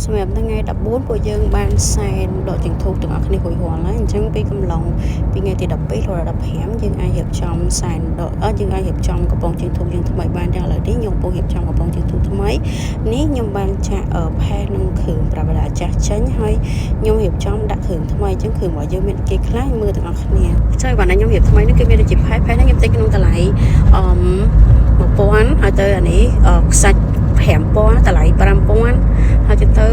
សម្រាប់ថ្ងៃ14ពួកយើងបានសែនដកជើងធូបទាំងអស់គ្នារួចរាល់ហើយអញ្ចឹងពីកំឡុងពីថ្ងៃទី12ដល់15យើងអាចរៀបចំសែនដកយើងអាចរៀបចំកំប៉ុងជើងធូបយើងថ្មីបានទាំងឥឡូវនេះខ្ញុំពុំរៀបចំកំប៉ុងជើងធូបថ្មីនេះខ្ញុំបានចាក់ផេះនឹងគ្រឿងប្រាបាចាស់ចេញហើយខ្ញុំរៀបចំដាក់គ្រឿងថ្មីអញ្ចឹងគ្រឿងរបស់យើងមានគេខ្លះមើលទាំងអស់គ្នាចុះបានខ្ញុំរៀបថ្មីនេះគឺមានដូចជាផេះនេះខ្ញុំទិញក្នុងតម្លៃ1000ហើយទៅអានេះខ្សាច់5000តម្លៃ5000ហើយទៅ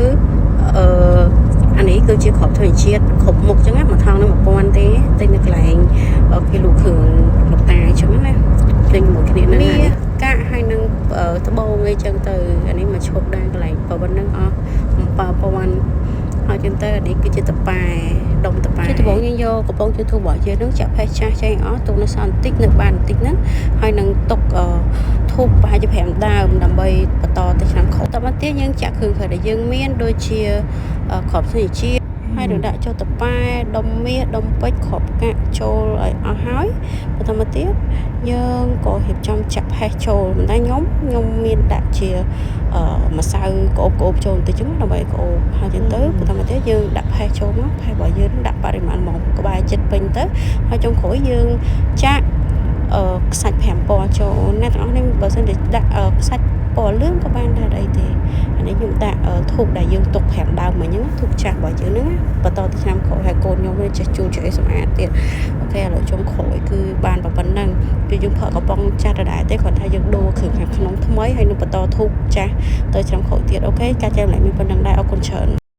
អានេះគឺជាគ្រាប់ធម្មជាតិគ្រប់មុខអញ្ចឹងមួយថងនឹង1000ទេទិញនៅកន្លែងគេលក់គ្រឿងលោកតាអញ្ចឹងណាទិញមួយគ្នានឹងអានេះកាក់ហើយនឹងត្បូងអីចឹងទៅអានេះមកឈប់ដែរកន្លែងប៉ុណ្្នឹងអស់7000ហើយចឹងទៅអានេះគឺជាតប៉ែដុំតប៉ែជាដំបូងយើងយកកំប៉ុងជើងធូបរបស់យើងនឹងចាក់ផេះចាស់ចេញអស់ទុកនៅសល់បន្តិចនៅបានបន្តិចហ្នឹងហើយនឹងទុកធូបប្រហែលជា5ដើមដើម្បីបន្តទៅឆ្នាំក្រោយតមកទៀតយើងចាក់គ្រឿងដែលយើងមានដូចជាគ្រាប់ធញ្ញជាតិហើយនឹងដាក់ចូលតប៉ែដុំមាសដុំពេជ្រគ្រាប់កាក់ចូលឲ្យអស់ហើយបន្តមកទៀតយើងក៏រៀបចំចាក់ផេះចូលប៉ុន្តែខ្ញុំមានដាក់ជាម្សៅក្អូបចូលបន្តិចហ្នឹងដើម្បីក្អូបហើយចឹងទៅបន្តមកទៀតយើងដាក់ផេះចូលមកផេះរបស់យើងដាក់បរិមាណមកក្បែរចិត្តពេញទៅហើយចុងក្រោយយើងចាក់ខ្សាច់5000ចូលអ្នកទាំងអស់នេះបើសិនជាដាក់ខ្សាច់ពណ៌លឿងក៏បានដែរអីទេអានេះខ្ញុំដាក់ធូបដែលយើងទុក5ដើមមិញហ្នឹងធូបចាស់របស់យើងហ្នឹងបន្តទៅឆ្នាំក្រោយហើយកូនខ្ញុំនេះចេះជួចអីសម្អាតទៀតអូខេឥឡូវចុងក្រោយគឺបានប៉ុណ្ណឹងគឺយើងផឹកកំប៉ុងចាស់ដដែលទេគ្រាន់តែយើងដូរគ្រឿងខាងក្នុងថ្មីហើយនឹងបន្តធូបចាស់ទៅឆ្នាំក្រោយទៀតអូខេការចែករំលែកមានប៉ុណ្ណឹងដែរអរគុណច្រើន